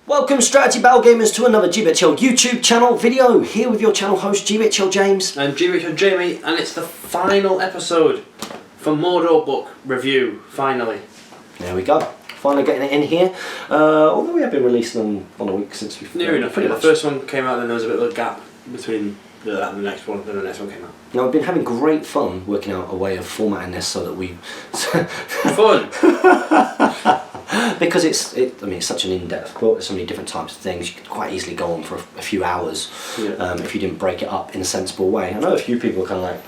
Welcome Strategy Battle Gamers to another GBHL YouTube channel video, here with your channel host GBHL James. And GBHL Jamie, and it's the final episode for Mordor book review, finally. There we go, finally getting it in here, although we have been releasing them on a week since we've... Near enough, the first one came out, then there was a bit of a gap between that and the next one, then the next one came out. Now we've been having great fun working out a way of formatting this so that we... Fun! Because it's such an in-depth book, there's so many different types of things, you could quite easily go on for a few hours if you didn't break it up in a sensible way. I know a few people are kind of like,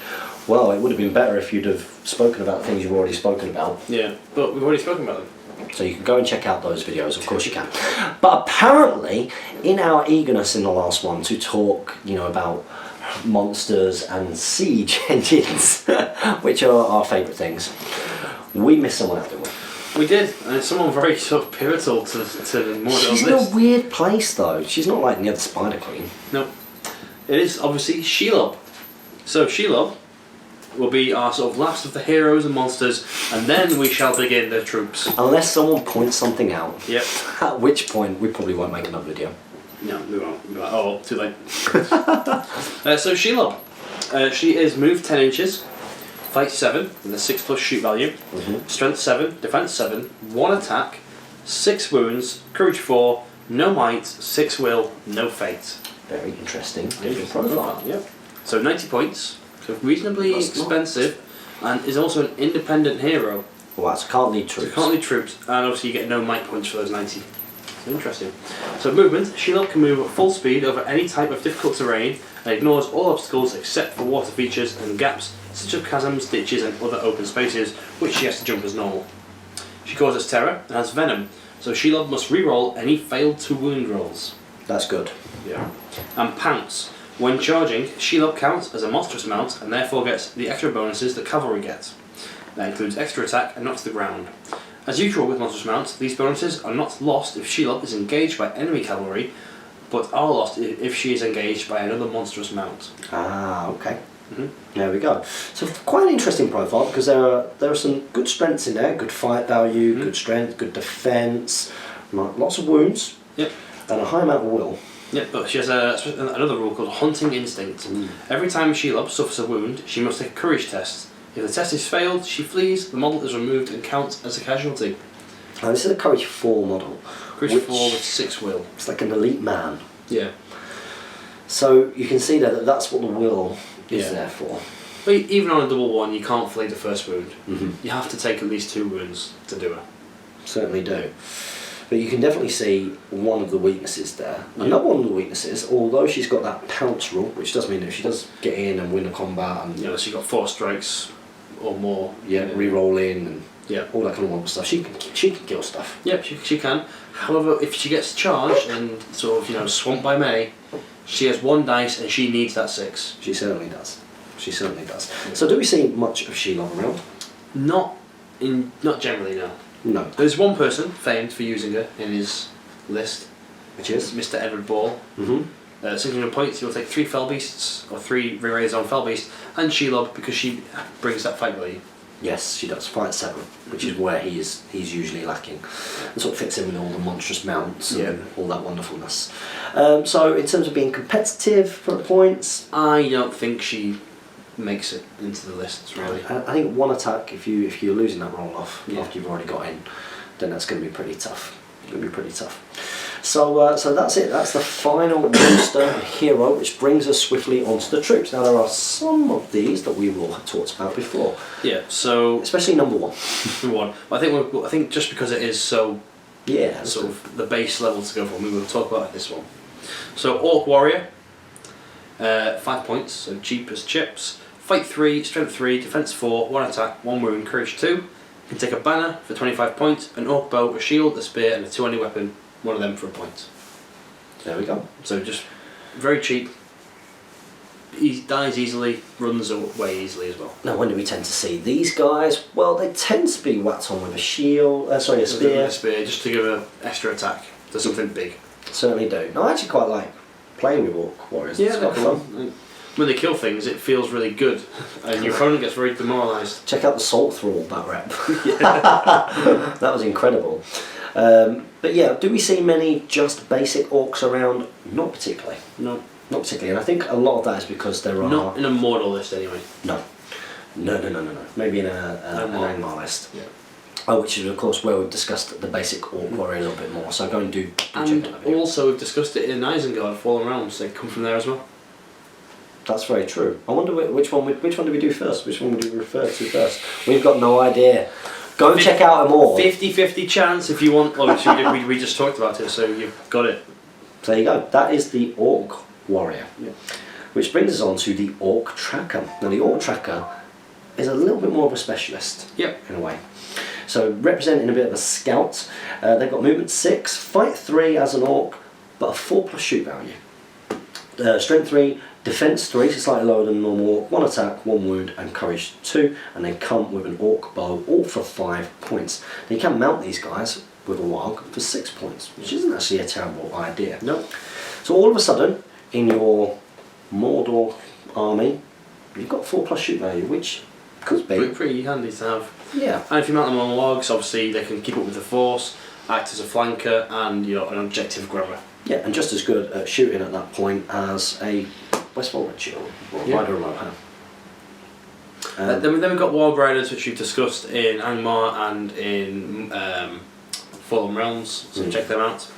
well, it would have been better if you'd have spoken about things you've already spoken about. Yeah, but we've already spoken about them. So you can go and check out those videos, of course you can. But apparently, in our eagerness in the last one to talk, about monsters and siege engines, which are our favourite things, we missed someone out, didn't we? We did, and it's someone very sort of pivotal to the Mordor She's in a weird place though. She's not like the other Spider Queen. No. It is obviously Shelob. So Shelob will be our sort of last of the heroes and monsters, and then we shall begin the troops. Unless someone points something out. Yep. At which point we probably won't make another video. No, we won't. Oh, too late. So Shelob. She is moved 10 inches. Fight 7 with a 6+ shoot value, strength 7, defense 7, 1 attack, 6 wounds, courage 4, no might, 6 will, no fate. Very interesting. Different profile. Yep. So 90 points, so reasonably expensive, and is also an independent hero. Wow, so can't lead troops. So can't lead troops, and obviously you get no might points for those 90. So interesting. So movement, Shelob can move at full speed over any type of difficult terrain and ignores all obstacles except for water features and gaps such as chasms, ditches and other open spaces, which she has to jump as normal. She causes terror and has venom, so Shelob must re-roll any failed to wound rolls. That's good. Yeah. And pounce. When charging, Shelob counts as a monstrous mount and therefore gets the extra bonuses that cavalry get. That includes extra attack and knock to the ground. As usual with monstrous mounts, these bonuses are not lost if Shelob is engaged by enemy cavalry, but are lost if she is engaged by another monstrous mount. Ah, okay. There we go. So quite an interesting profile because there are some good strengths in there, good fight value, good strength, good defence, lots of wounds, and a high amount of will. Yeah, but she has another rule called Hunting Instinct. Every time Shelob suffers a wound, she must take a courage test. If the test is failed, she flees, the model is removed and counts as a casualty. Now this is a courage 4 model. Courage 4 with 6 will. It's like an elite man. Yeah. So you can see that that's what the will is there for. But even on a double 1, you can't flee the first wound. You have to take at least 2 wounds to do it. Certainly do. But you can definitely see one of the weaknesses there. Another one of the weaknesses, although she's got that pounce rule, which does mean if she does get in and win a combat and she's got 4 strikes or more. Re-roll in and all that kind of wonderful stuff. She can kill stuff. Yep, she can. However, if she gets charged and sort of swamped by May, she has 1 dice and she needs that 6. She certainly does. She certainly does. So do we see much of Shelob around? Not generally, no. No. There's one person famed for using her in his list, which is Mr. Edward Ball. 600 points, he'll take 3 fell beasts or 3 re-raised on fell beast, and Shelob because she brings that fight value. Yes, she does. Fight 7, which is where he's usually lacking. And sort of fits in with all the monstrous mounts and all that wonderfulness. So in terms of being competitive for points, I don't think she makes it into the lists really. I think 1 attack, if you're losing that roll off after you've already got in, then that's going to be pretty tough. It's going to be pretty tough. So that's it. That's the final monster hero, which brings us swiftly onto the troops. Now there are some of these that we will have talked about before. Yeah. So especially number 1. Number 1. I think just because it is so sort of the base level to go from, we will talk about this one. So Orc Warrior, 5 points, so cheap as chips. Fight 3, strength 3, defense 4, 1 attack, 1 wound, courage 2. You can take a banner for 25 points, an orc bow, a shield, a spear, and a 2-handed weapon. One of them for a point. There we go. So just very cheap. He dies easily, runs away easily as well. Now when do we tend to see these guys? Well, they tend to be whacked on with a shield, a spear. A spear, just to give an extra attack to something big. Certainly do. No, I actually quite like playing with Orc Warriors. Yeah, it's quite fun. When they kill things, it feels really good, and your opponent gets very demoralised. Check out the Salt Thrall bat rep. That was incredible. But yeah, do we see many just basic orcs around? Not particularly. No. Not particularly, and I think a lot of that is because there are... Not in a Mordor list anyway. No. Maybe in an Angmar list. Yeah. Oh, which is of course where we've discussed the basic orc warrior a little bit more. So go and do check And it out. Video. also we've discussed it in Isengard, Fallen Realms. They come from there as well. That's very true. I wonder which one do we do first? Which one would we refer to first? We've got no idea. Go and check out them all. 50-50 chance if you want. Obviously, we just talked about it, so you've got it. So there you go. That is the orc warrior. Yeah. Which brings us on to the orc tracker. Now the orc tracker is a little bit more of a specialist. Yep. In a way. So representing a bit of a scout, they've got movement 6, fight 3 as an orc, but a 4+ shoot value. Strength 3, defense 3, so slightly lower than normal orc, 1 attack, 1 wound, and courage 2, and they come with an orc bow, all for 5 points. Now you can mount these guys with a warg for 6 points, which isn't actually a terrible idea. No. So all of a sudden, in your Mordor army, you've got 4+ shoot value, which could be pretty handy to have. Yeah. And if you mount them on logs, obviously they can keep up with the force, act as a flanker, and an objective grabber. Yeah, and just as good at shooting at that point as a Westfold Shield or Rider of Mohan. Then we've got Wild Riders, which we've discussed in Angmar and in Fallen Realms, so check them out.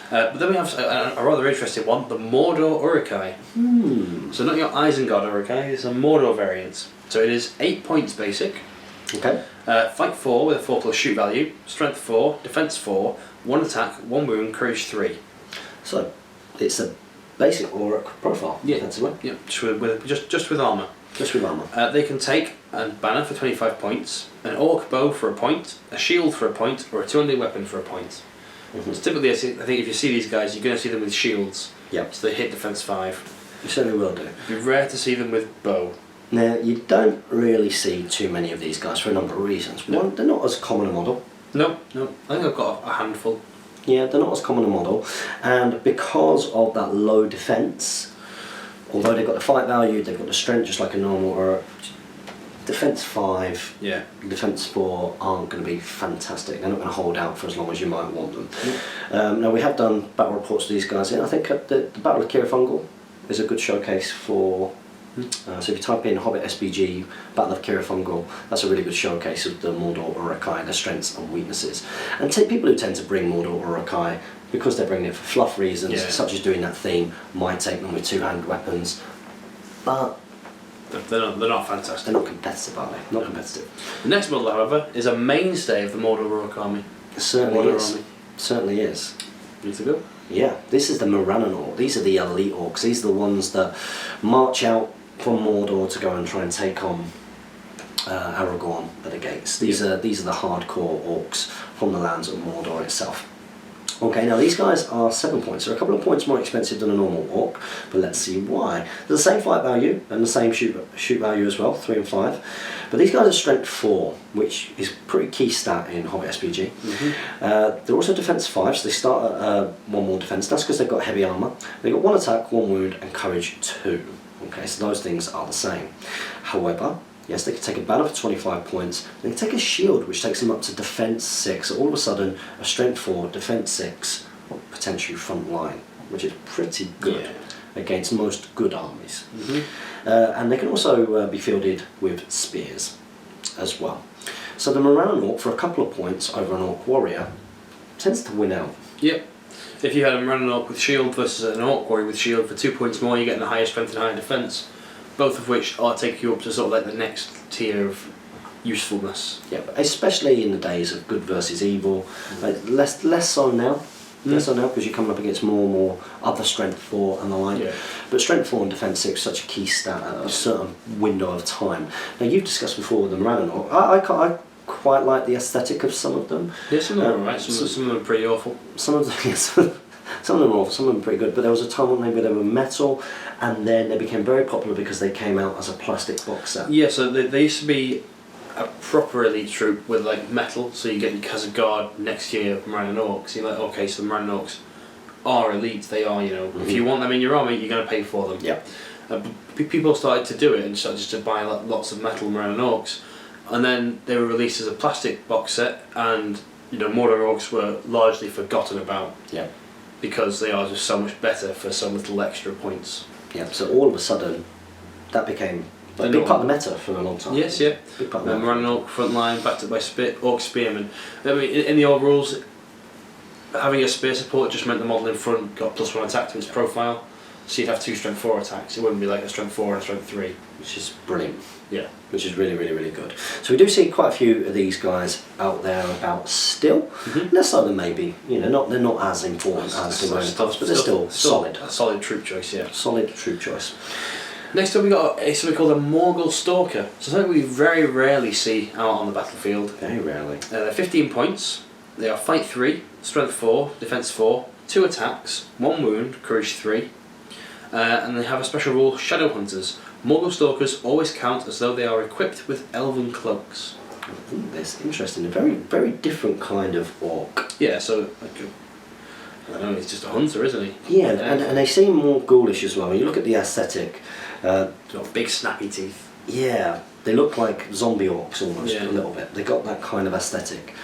But then we have a rather interesting one, the Mordor Urukai. So not your Isengard Urukai, it's a Mordor variant. So it is 8 points basic. Okay. Fight 4 with a 4+ shoot value, strength 4, defense 4, 1 attack, 1 wound, courage 3. So it's a basic Orc profile, defensively. Yeah, just with armour. Just with armour. They can take a banner for 25 points, an orc bow for a point, a shield for a point, or a 2-handed weapon for a point. So typically, I think if you see these guys, you're going to see them with shields. Yep. So they hit defense 5. You certainly will do. It'd be rare to see them with bow. Now, you don't really see too many of these guys for a number of reasons. No. One, they're not as common a model. No. I think I've got a handful. Yeah, they're not as common a model. And because of that low defence, although they've got the fight value, they've got the strength just like a normal Orc, defence 5, defence 4 aren't going to be fantastic. They're not going to hold out for as long as you might want them. Now, we have done battle reports to these guys in. I think the Battle of Kirafungal is a good showcase for... so if you type in Hobbit SBG, Battle of Kirafungal, that's a really good showcase of the Mordor Urukai, their strengths and weaknesses. And people who tend to bring Mordor Urukai, because they're bringing it for fluff reasons, such as doing that theme, might take them with 2-handed weapons, but they're not fantastic. They're not competitive, are they? Not competitive. The next model, however, is a mainstay of the Mordor Uruk army. It certainly is. Certainly is. Need to go? Yeah, this is the Morannon Orc. These are the elite orcs. These are the ones that march out from Mordor to go and try and take on Aragorn at the gates. These are the hardcore orcs from the lands of Mordor itself. Okay, now these guys are 7 points. They're a couple of points more expensive than a normal orc, but let's see why. They're the same fight value and the same shoot value as well, 3 and 5. But these guys are strength 4, which is a pretty key stat in Hobbit SPG. They're also defense 5, so they start at 1 more defense. That's because they've got heavy armour. They've got 1 attack, 1 wound, and courage 2. Okay, so those things are the same. However, yes, they can take a banner for 25 points. They can take a shield, which takes them up to defense 6. So all of a sudden, a strength 4, defense 6, or potentially front line, which is pretty good against most good armies. And they can also be fielded with spears as well. So the Morannon Orc, for a couple of points over an Orc Warrior, tends to win out. Yep. If you had a Morannon Orc with shield versus an Orc Warrior with shield, for 2 points more, you're getting a higher strength and higher defense. Both of which are take you up to sort of like the next tier of usefulness. Yeah, but especially in the days of good versus evil, like less so now. Less so now because you're coming up against more and more other strength 4 and the like. But strength 4 and defense 6 such a key stat at a certain window of time. Now you've discussed before with the Morannon Orc. I quite like the aesthetic of some of them. Yeah, some of them are right. Some of them are pretty awful. Some of them, some of them are awful. Some of them are pretty good. But there was a time when they were metal, and then they became very popular because they came out as a plastic box set. Yeah, so they used to be a proper elite troop with like metal, so you get your Khazad next year Morannon Orcs. You're like, okay, so the Morannon Orcs are elite. They are, if you want them in your army, you're going to pay for them. Yeah. People started to do it and started just to buy lots of metal Morannon Orcs, and then they were released as a plastic box set, and Mordor orcs were largely forgotten about. Yeah. Because they are just so much better for so little extra points. Yeah. So all of a sudden, that became a big part of the meta for a long time. Yes, yeah. Big part of the meta. Running orc front line, backed up by orc spearmen. I mean, in the old rules, having a spear support just meant the model in front got +1 attack to its profile. So you'd have 2 strength 4 attacks. It wouldn't be like a strength 4 and a strength 3. Which is brilliant. Yeah. Which is really, really, really good. So we do see quite a few of these guys out there about still. Less so than maybe, they're not as important as the Roman Puffs, but they're still solid. A solid troop choice, yeah. Solid troop choice. Next up we got something called a Mordor Stalker. So something we very rarely see out on the battlefield. Very rarely. They're 15 points. They are fight 3, strength 4, defense 4, 2 attacks, 1 wound, courage 3. And they have a special rule, Shadow Hunters. Mordor Stalkers always count as though they are equipped with elven cloaks. That's interesting. A very, very different kind of orc. Yeah, so I don't know, he's just a hunter, isn't he? Yeah, and they seem more ghoulish as well. When you look at the aesthetic, got big snappy teeth. Yeah, they look like zombie orcs almost a little bit. They got that kind of aesthetic,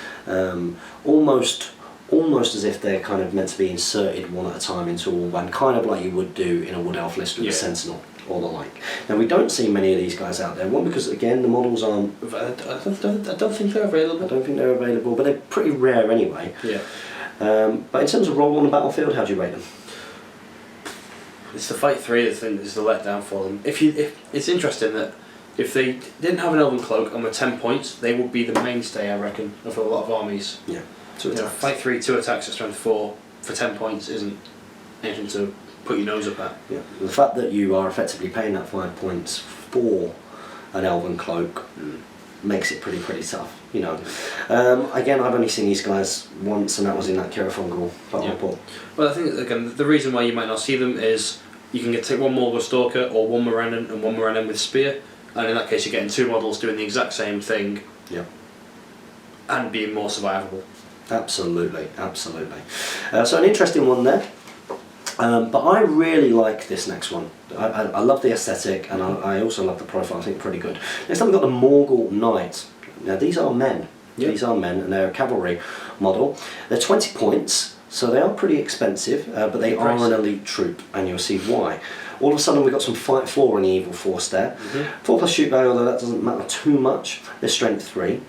almost as if they're kind of meant to be inserted one at a time into a warband, kind of like you would do in a wood elf list with a sentinel or the like. Now we don't see many of these guys out there. One, because again the models aren't. I don't think they're available. I don't think they're available, but they're pretty rare anyway. Yeah. But in terms of role on the battlefield, how do you rate them? It's the fight 3 that is the letdown for them. If it's interesting that if they didn't have an elven cloak and were 10 points, they would be the mainstay, I reckon, of a lot of armies. Yeah. 2 attacks. Fight 3, 2 attacks at strength 4 for 10 points isn't anything to put your nose up at. Yeah. The fact that you are effectively paying that 5 points for an elven cloak makes it pretty tough. Again, I've only seen these guys once, and that was in that Kirafungal battle report. Well, I think again the reason why you might not see them is you can take 1 Mordor Stalker or 1 Morannon and 1 Morannon with spear, and in that case you're getting 2 models doing the exact same thing. Yeah. And being more survivable. Absolutely. So an interesting one there. But I really like this next one. I love the aesthetic, and I also love the profile. I think pretty good. Next time we've got the Morgul Knight. Now these are men. Yep. These are men, and they're a cavalry model. They're 20 points, so they are pretty expensive, but they are an elite troop, and you'll see why. All of a sudden we've got some fight 4 in the evil force there. 4+ shoot value, although that doesn't matter too much. They're strength 3.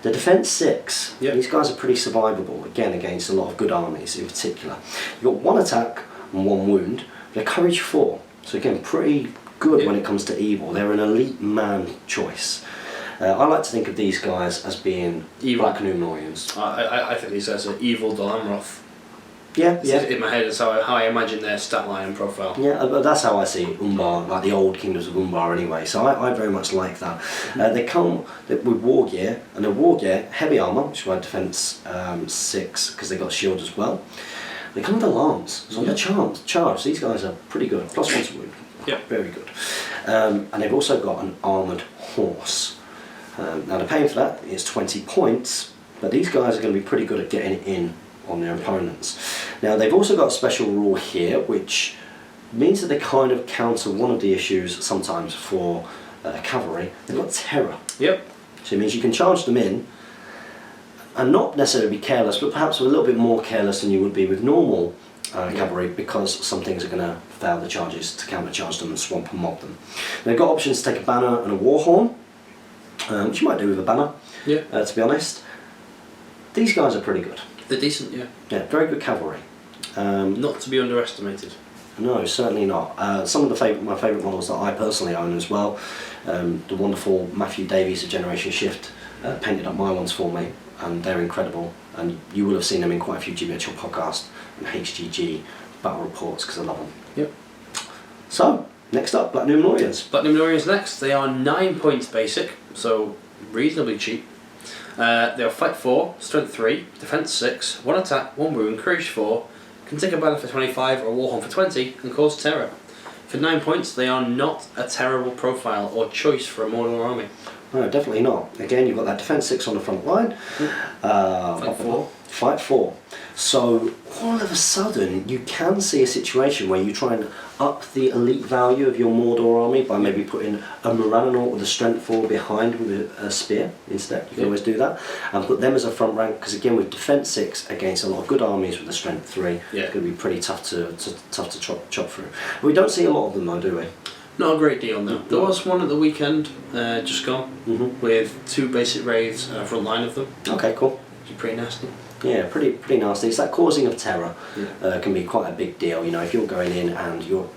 The defense 6. Yep. These guys are pretty survivable, again, against a lot of good armies in particular. You've got 1 attack and 1 wound. They're courage 4, so again, pretty good when it comes to evil. They're an elite man choice. I like to think of these guys as being evil. Black Numenoreans. I think these guys are evil Dalamroth. Yeah. In my head, that's how I imagine their stat line and profile. Yeah, but that's how I see Umbar, like the old kingdoms of Umbar anyway, so I very much like that. They come with war gear, and their war gear, heavy armour, which is why defence 6, because they got shield as well. They come with alarms, so they're charged. These guys are pretty good, +1 to wound. Yeah. Very good. And they've also got an armoured horse. Now the paying for that is 20 points, but these guys are going to be pretty good at getting it in on their opponents. Now they've also got a special rule here, which means that they kind of counter one of the issues sometimes for cavalry. They've got terror. Yep. So it means you can charge them in, and not necessarily be careless, but perhaps a little bit more careless than you would be with normal cavalry, because some things are going to fail the charges to countercharge them and swamp and mob them. They've got options to take a banner and a war horn, which you might do with a banner, to be honest. These guys are pretty good. They're decent, yeah. Yeah, very good cavalry. Not to be underestimated. No, certainly not. Some of my favourite models that I personally own as well, the wonderful Matthew Davies of Generation Shift painted up my ones for me, and they're incredible. And you will have seen them in quite a few GBHL podcasts and HGG battle reports, because I love them. Yep. So, next up, Black Numenoreans. Black Numenoreans next. They are 9 points basic, so reasonably cheap. They are fight 4, strength 3, defense 6, 1 attack, 1 wound, courage 4, can take a banner for 25 or a warhorn for 20, and cause terror. For 9 points, they are not a terrible profile or choice for a Mordor army. No, definitely not. Again, you've got that defense 6 on the front line. Fight 4. Fight 4. So all of a sudden you can see a situation where you try and up the elite value of your Mordor army by maybe putting a Moranor with a strength 4 behind with a spear instead. You can always do that and put them as a front rank, because again with defense 6 against a lot of good armies with a strength 3, it's going to be pretty tough to chop through. We don't see a lot of them though, do we? Not a great deal, no. There was one at the weekend, just gone, with 2 basic wraiths and a front line of them. Okay, cool. Pretty nasty. Yeah, pretty nasty. It's that causing of terror can be quite a big deal. You know, if you're going in and you're,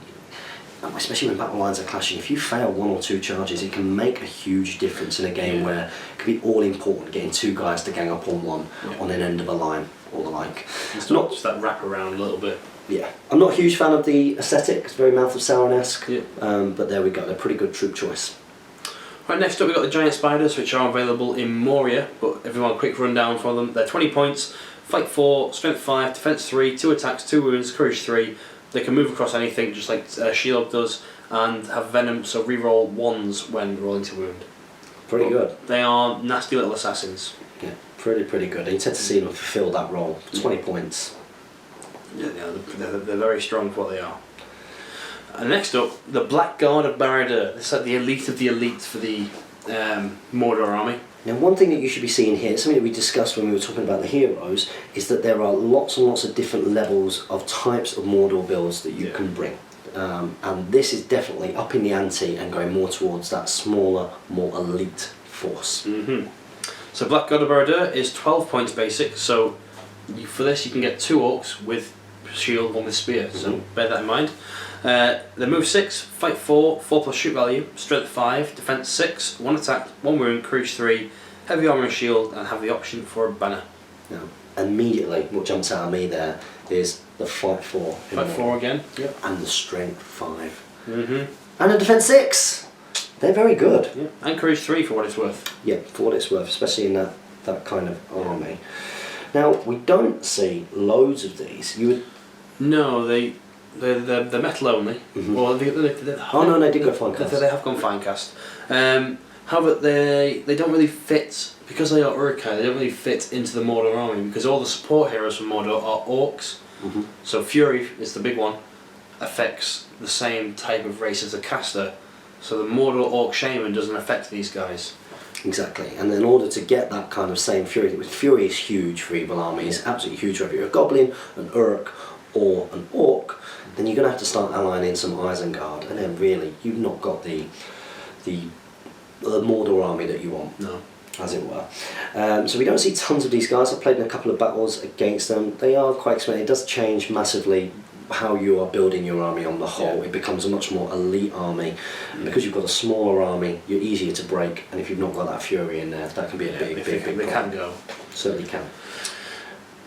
especially when battle lines are clashing, if you fail 1 or 2 charges, it can make a huge difference in a game where it could be all important getting 2 guys to gang up on one on an end of a line or the like. It's not just that wrap around a little bit. Yeah, I'm not a huge fan of the aesthetic. It's very Mouth of Sauron-esque. But there we go. They're a pretty good troop choice. Right, next up we've got the giant spiders, which are available in Moria, but if you want a quick rundown for them, they're 20 points, fight 4, strength 5, defense 3, 2 attacks, 2 wounds, courage 3. They can move across anything just like Shelob does, and have venom, so reroll 1s when rolling to wound. Pretty good. They are nasty little assassins. Yeah, pretty good. You tend to see them fulfill that role. 20 points. Yeah, they're very strong for what they are. And next up, the Black Guard of Barad-dûr. It's like the elite of the elite for the Mordor army. Now, one thing that you should be seeing here, something that we discussed when we were talking about the heroes, is that there are lots and lots of different levels of types of Mordor builds that you can bring. And this is definitely upping the ante and going more towards that smaller, more elite force. So Black God of Barad-dûr is 12 points basic, so for this you can get 2 orcs with shield, 1 with spear, so bear that in mind. They move 6, fight 4, 4 plus shoot value, strength 5, defense 6, 1 attack, 1 wound, courage 3, heavy armor and shield, and have the option for a banner. Now, immediately, what jumps out at me there is the fight 4. Fight 4 again, and the strength 5. And a defense 6. They're very good. Yeah. And courage 3 for what it's worth. Yeah, for what it's worth, especially in that kind of army. Now, we don't see loads of these. You would. No, they're metal only. Well, they did go fine cast. They have gone fine cast. However, they don't really fit, because they are Uruk-hai, they don't really fit into the Mordor army, because all the support heroes from Mordor are orcs. So Fury is the big one, affects the same type of race as the caster. So the Mordor Orc Shaman doesn't affect these guys. Exactly, and in order to get that kind of same Fury is huge for evil armies, absolutely huge. Whether you're a Goblin, an Uruk, or an Orc, then you're going to have to start allying in some Isengard, and then really you've not got the Mordor army that you want. No. As it were. So we don't see tons of these guys. I've played in a couple of battles against them. They are quite expensive. It does change massively how you are building your army on the whole. It becomes a much more elite army. Because you've got a smaller army, you're easier to break, and if you've not got that Fury in there, that can be a big They can go. Certainly can.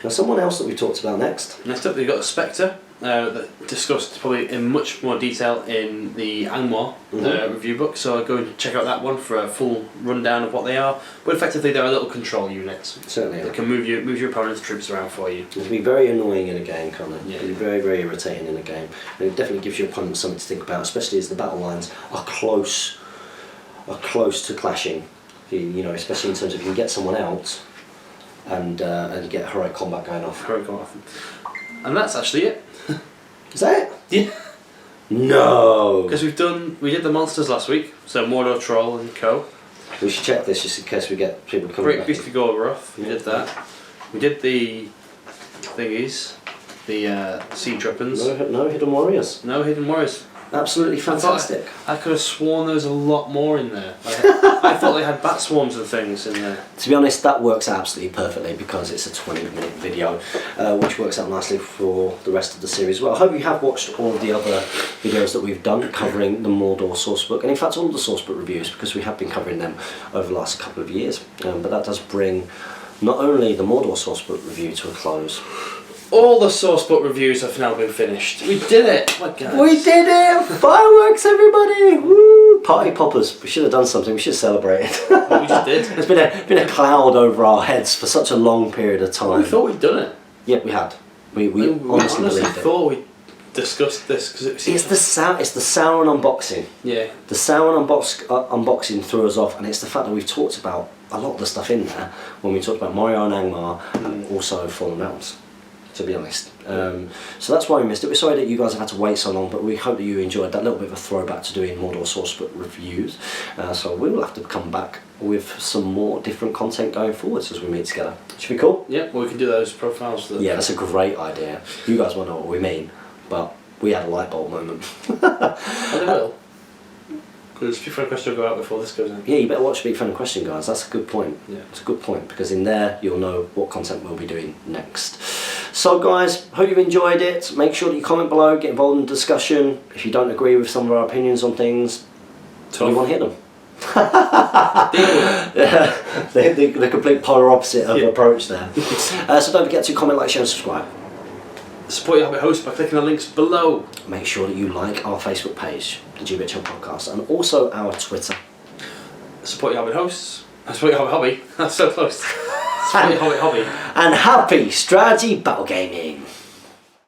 Now, someone else that we talked about next. Next up, we've got a Spectre, that discussed probably in much more detail in the Angmar review book, so go and check out that one for a full rundown of what they are. But effectively, they're a little control units. Certainly that can move your opponent's troops around for you. It can be very annoying in a game, can't it? Yeah. It can be very, very irritating in a game. And it definitely gives your opponent something to think about, especially as the battle lines are close to clashing. You know, especially in terms of you can get someone out and get heroic combat going off. Heroic combat. And that's actually it. Is that it? Yeah. No. Because we did the monsters last week, so Mordor Troll and Co. We should check this just in case we get people coming Great back. Beast of Gorgoroth, we did that. We did the thingies, the Sea Drippins. No Hidden Warriors. No Hidden Warriors. Absolutely fantastic. I could have sworn there was a lot more in there. I thought they had bat swarms and things in there. To be honest, that works absolutely perfectly because it's a 20-minute video, which works out nicely for the rest of the series. Well, I hope you have watched all of the other videos that we've done covering the Mordor Sourcebook, and in fact all of the Sourcebook reviews, because we have been covering them over the last couple of years. But that does bring not only the Mordor Sourcebook review to a close. All the Sourcebook reviews have now been finished. We did it! My God. We did it! Fireworks, everybody! Woo! Party poppers. We should have done something. We should have celebrated. Well, we just did. There's been a cloud over our heads for such a long period of time. Well, we thought we'd done it. Yeah, we had. We honestly believed it. thought we discussed this because it's the Sauron unboxing. Yeah. The Sauron unboxing threw us off, and it's the fact that we've talked about a lot of the stuff in there when we talked about Mario and Angmar and also Fallen Realms, to be honest. So that's why we missed it. We're sorry that you guys have had to wait so long, but we hope that you enjoyed that little bit of a throwback to doing Mordor Sourcebook reviews. So we will have to come back with some more different content going forwards as we meet together. Should be cool? Yeah, well, we can do those profiles. Yeah, that's a great idea. You guys won't know what we mean, but we had a light bulb moment. Oh, they will. Because Big Friend Question will go out before this goes in. Yeah, you better watch Big Friend Question, guys. That's a good point. Yeah. It's a good point, because in there you'll know what content we'll be doing next. So guys, hope you've enjoyed it. Make sure that you comment below, get involved in the discussion. If you don't agree with some of our opinions on things, we want to hit them. Yeah, the complete polar opposite of approach there. So don't forget to comment, like, share and subscribe. Support your Hobbit host by clicking the links below. Make sure that you like our Facebook page, the GBHL Podcast, and also our Twitter. Support your Hobbit hosts. Support your Hobbit hobby. That's so close. Support your Hobbit hobby. And happy strategy battle gaming.